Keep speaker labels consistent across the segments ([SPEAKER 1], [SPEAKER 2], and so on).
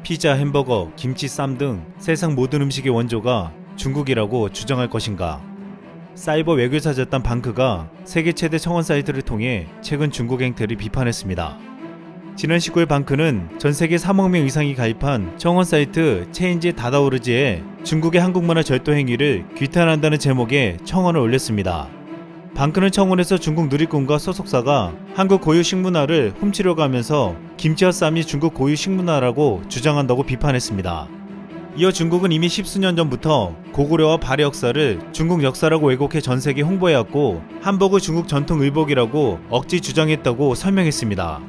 [SPEAKER 1] 피자, 햄버거, 김치, 쌈 등 세상 모든 음식의 원조가 중국이라고 주장할 것인가? 사이버 외교사였던 방크가 세계 최대 청원 사이트를 통해 최근 중국 행태를 비판했습니다. 지난 19일 방크는 전 세계 3억 명 이상이 가입한 청원 사이트 체인지 다다오르지에 중국의 한국문화 절도 행위를 규탄한다는 제목의 청원을 올렸습니다. 방크는 청원에서 중국 누리꾼과 소속사가 한국 고유 식문화를 훔치려고 하면서 김치와 쌈이 중국 고유 식문화라고 주장한다고 비판했습니다. 이어 중국은 이미 십수년 전부터 고구려와 발해 역사를 중국 역사라고 왜곡해 전세계에 홍보해왔고 한복을 중국 전통 의복이라고 억지 주장했다고 설명했습니다.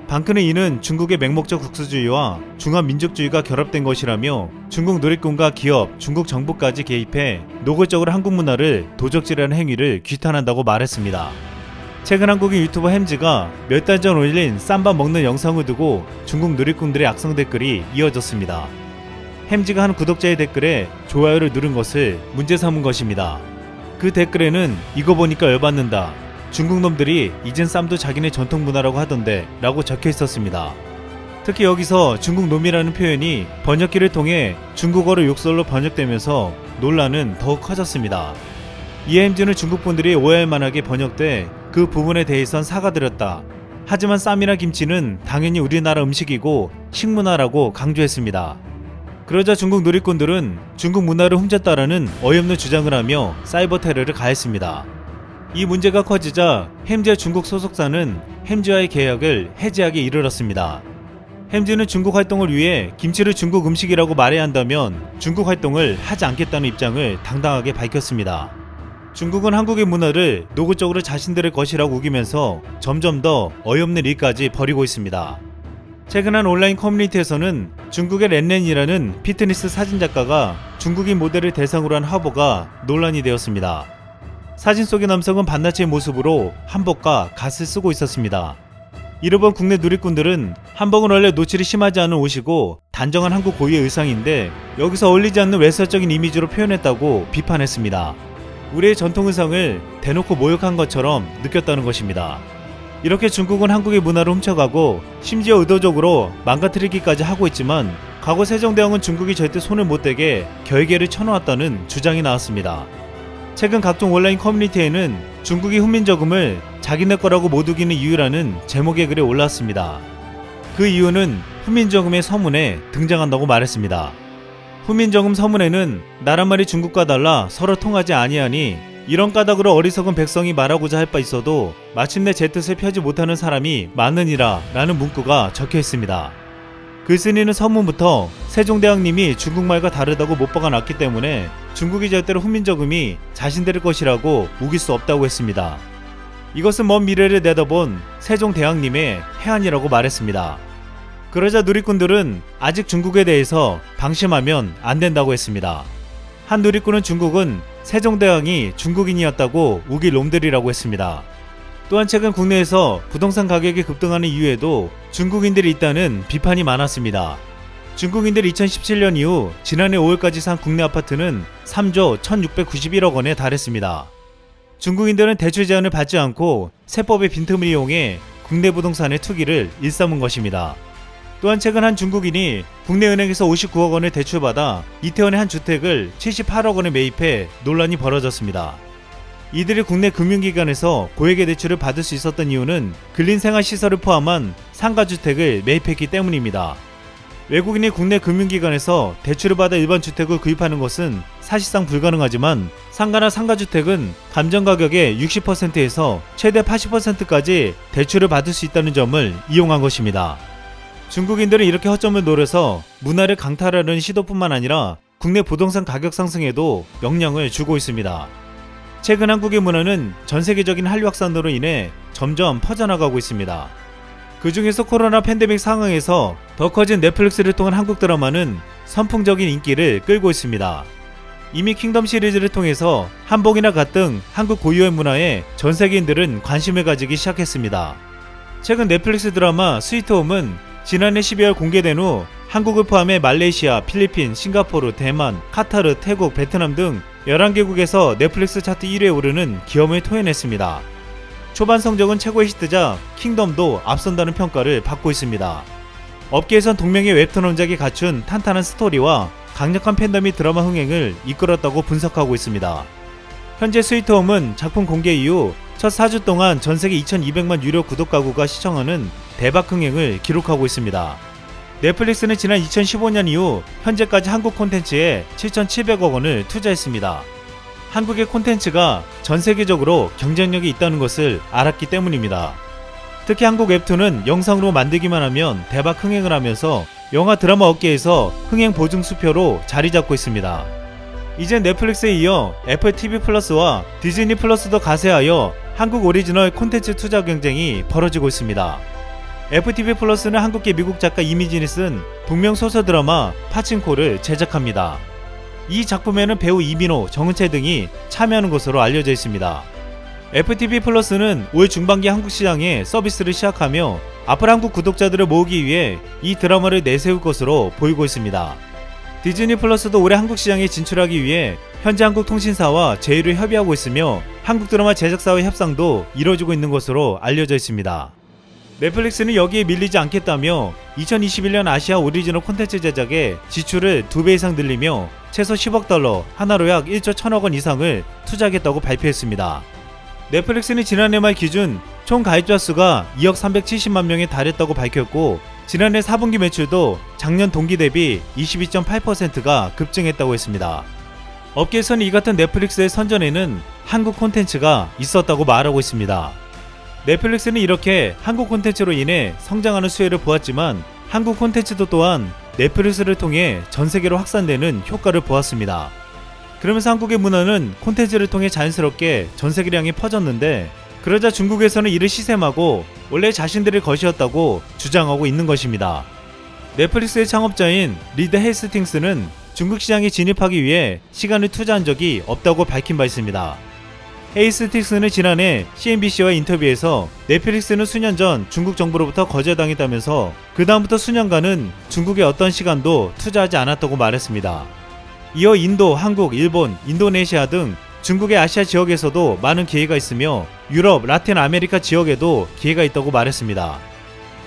[SPEAKER 1] 방크는 이는 중국의 맹목적 국수주의와 중화민족주의가 결합된 것이라며 중국 누리꾼과 기업, 중국 정부까지 개입해 노골적으로 한국 문화를 도적질하는 행위를 규탄한다고 말했습니다. 최근 한국인 유튜버 햄즈가 몇 달 전 올린 쌈밥 먹는 영상을 두고 중국 누리꾼들의 악성 댓글이 이어졌습니다. 햄즈가 한 구독자의 댓글에 좋아요를 누른 것을 문제 삼은 것입니다. 그 댓글에는 이거 보니까 열받는다. 중국 놈들이 이젠 쌈도 자기네 전통 문화라고 하던데 라고 적혀 있었습니다. 특히 여기서 중국 놈이라는 표현이 번역기를 통해 중국어로 욕설로 번역되면서 논란은 더욱 커졌습니다. 이에 햄즈는 중국 분들이 오해할 만하게 번역돼 그 부분에 대해선 사과드렸다. 하지만 쌈이나 김치는 당연히 우리나라 음식이고 식문화라고 강조했습니다. 그러자 중국 누리꾼들은 중국 문화를 훔쳤다라는 어이없는 주장을 하며 사이버 테러를 가했습니다. 이 문제가 커지자 햄즈의 중국 소속사는 햄즈와의 계약을 해지하기 이르렀습니다. 햄즈는 중국 활동을 위해 김치를 중국 음식이라고 말해야 한다면 중국 활동을 하지 않겠다는 입장을 당당하게 밝혔습니다. 중국은 한국의 문화를 노골적으로 자신들의 것이라고 우기면서 점점 더 어이없는 일까지 벌이고 있습니다. 최근 한 온라인 커뮤니티에서는 중국의 렌렌이라는 피트니스 사진작가가 중국인 모델을 대상으로 한 화보가 논란이 되었습니다. 사진 속의 남성은 반나치의 모습으로 한복과 갓을 쓰고 있었습니다. 이를 본 국내 누리꾼들은 한복은 원래 노출이 심하지 않은 옷이고 단정한 한국 고유의 의상인데 여기서 어울리지 않는 외설적인 이미지로 표현했다고 비판했습니다. 우리의 전통 의상을 대놓고 모욕한 것처럼 느꼈다는 것입니다. 이렇게 중국은 한국의 문화를 훔쳐가고 심지어 의도적으로 망가뜨리기까지 하고 있지만 과거 세종대왕은 중국이 절대 손을 못 대게 결계를 쳐놓았다는 주장이 나왔습니다. 최근 각종 온라인 커뮤니티에는 중국이 훈민저금을 자기네 거라고 못 우기는 이유라는 제목의 글이 올랐습니다. 그 이유는 훈민저금의 서문에 등장한다고 말했습니다. 훈민저금 서문에는 나라 말이 중국과 달라 서로 통하지 아니하니 이런 까닭으로 어리석은 백성이 말하고자 할 바 있어도 마침내 제 뜻을 펴지 못하는 사람이 많으니라 라는 문구가 적혀 있습니다. 글쓴이는 서문부터 세종대왕님이 중국말과 다르다고 못 박아놨기 때문에 중국이 절대로 훈민저금이 자신들의 것이라고 우길 수 없다고 했습니다. 이것은 먼 미래를 내다본 세종대왕님의 해안이라고 말했습니다. 그러자 누리꾼들은 아직 중국에 대해서 방심하면 안 된다고 했습니다. 한 누리꾼은 중국은 세종대왕이 중국인이었다고 우길 놈들이라고 했습니다. 또한 최근 국내에서 부동산 가격이 급등하는 이유에도 중국인들이 있다는 비판이 많았습니다. 중국인들이 2017년 이후 지난해 5월까지 산 국내 아파트는 3조 1691억 원에 달했습니다. 중국인들은 대출 제한을 받지 않고 세법의 빈틈을 이용해 국내 부동산의 투기를 일삼은 것입니다. 또한 최근 한 중국인이 국내 은행에서 59억 원을 대출받아 이태원의 한 주택을 78억 원에 매입해 논란이 벌어졌습니다. 이들이 국내 금융기관에서 고액의 대출을 받을 수 있었던 이유는 근린생활시설을 포함한 상가주택을 매입했기 때문입니다. 외국인이 국내 금융기관에서 대출을 받아 일반 주택을 구입하는 것은 사실상 불가능하지만 상가나 상가주택은 감정가격의 60%에서 최대 80%까지 대출을 받을 수 있다는 점을 이용한 것입니다. 중국인들은 이렇게 허점을 노려서 문화를 강탈하려는 시도뿐만 아니라 국내 부동산 가격 상승에도 영향을 주고 있습니다. 최근 한국의 문화는 전세계적인 한류 확산으로 인해 점점 퍼져나가고 있습니다. 그 중에서 코로나 팬데믹 상황에서 더 커진 넷플릭스를 통한 한국 드라마는 선풍적인 인기를 끌고 있습니다. 이미 킹덤 시리즈를 통해서 한복이나 갓 등 한국 고유의 문화에 전 세계인들은 관심을 가지기 시작했습니다. 최근 넷플릭스 드라마 스위트홈은 지난해 12월 공개된 후 한국을 포함해 말레이시아, 필리핀, 싱가포르, 대만, 카타르, 태국, 베트남 등 11개국에서 넷플릭스 차트 1위에 오르는 기염을 토해냈습니다. 초반 성적은 최고의 히트작 킹덤도 앞선다는 평가를 받고 있습니다. 업계에선 동명의 웹툰 원작이 갖춘 탄탄한 스토리와 강력한 팬덤이 드라마 흥행을 이끌었다고 분석하고 있습니다. 현재 스위트홈은 작품 공개 이후 첫 4주 동안 전세계 2200만 유료 구독 가구가 시청하는 대박 흥행을 기록하고 있습니다. 넷플릭스는 지난 2015년 이후 현재까지 한국 콘텐츠에 7,700억 원을 투자했습니다. 한국의 콘텐츠가 전 세계적으로 경쟁력이 있다는 것을 알았기 때문입니다. 특히 한국 웹툰은 영상으로 만들기만 하면 대박 흥행을 하면서 영화 드라마 업계에서 흥행 보증 수표로 자리 잡고 있습니다. 이제 넷플릭스에 이어 애플 TV 플러스와 디즈니 플러스도 가세하여 한국 오리지널 콘텐츠 투자 경쟁이 벌어지고 있습니다. 애플 TV 플러스는 한국계 미국 작가 이미진이 쓴 동명 소설 드라마 파친코를 제작합니다. 이 작품에는 배우 이민호, 정은채 등이 참여하는 것으로 알려져 있습니다. 애플 TV 플러스는 올 중반기 한국 시장에 서비스를 시작하며 앞으로 한국 구독자들을 모으기 위해 이 드라마를 내세울 것으로 보이고 있습니다. 디즈니 플러스도 올해 한국 시장에 진출하기 위해 현재 한국통신사와 제휴를 협의하고 있으며 한국 드라마 제작사와의 협상도 이뤄지고 있는 것으로 알려져 있습니다. 넷플릭스는 여기에 밀리지 않겠다며 2021년 아시아 오리지널 콘텐츠 제작에 지출을 2배 이상 늘리며 최소 10억 달러, 하나로 약 1조 1000억 원 이상을 투자하겠다고 발표했습니다. 넷플릭스는 지난해 말 기준 총 가입자 수가 2억 370만 명에 달했다고 밝혔고 지난해 4분기 매출도 작년 동기 대비 22.8%가 급증했다고 했습니다. 업계에서는 이 같은 넷플릭스의 선전에는 한국 콘텐츠가 있었다고 말하고 있습니다. 넷플릭스는 이렇게 한국 콘텐츠로 인해 성장하는 수혜를 보았지만 한국 콘텐츠도 또한 넷플릭스를 통해 전 세계로 확산되는 효과를 보았습니다. 그러면서 한국의 문화는 콘텐츠를 통해 자연스럽게 전 세계를 향해 퍼졌는데 그러자 중국에서는 이를 시샘하고 원래 자신들의 것이었다고 주장하고 있는 것입니다. 넷플릭스의 창업자인 리드 헤이스팅스는 중국 시장에 진입하기 위해 시간을 투자한 적이 없다고 밝힌 바 있습니다. 헤이스팅스는 지난해 CNBC와의 인터뷰에서 넷플릭스는 수년 전 중국 정부로부터 거절당했다면서 그 다음부터 수년간은 중국의 어떤 시간도 투자하지 않았다고 말했습니다. 이어 인도, 한국, 일본, 인도네시아 등 중국의 아시아 지역에서도 많은 기회가 있으며 유럽, 라틴 아메리카 지역에도 기회가 있다고 말했습니다.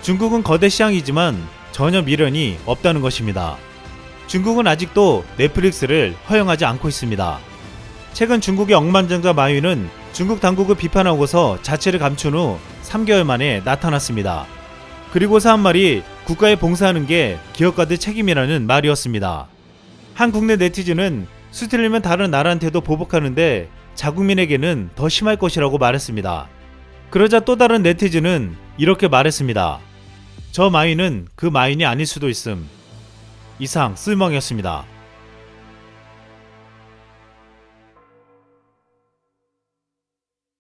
[SPEAKER 1] 중국은 거대 시장이지만 전혀 미련이 없다는 것입니다. 중국은 아직도 넷플릭스를 허용하지 않고 있습니다. 최근 중국의 억만장자 마윈은 중국 당국을 비판하고서 자체를 감춘 후 3개월 만에 나타났습니다. 그리고서 한 말이 국가에 봉사하는 게 기업가들 책임이라는 말이었습니다. 한 국내 네티즌은 수틀리면 다른 나라한테도 보복하는데 자국민에게는 더 심할 것이라고 말했습니다. 그러자 또 다른 네티즌은 이렇게 말했습니다. 저 마윈은 그 마윈이 아닐 수도 있음. 이상 쓸멍이었습니다.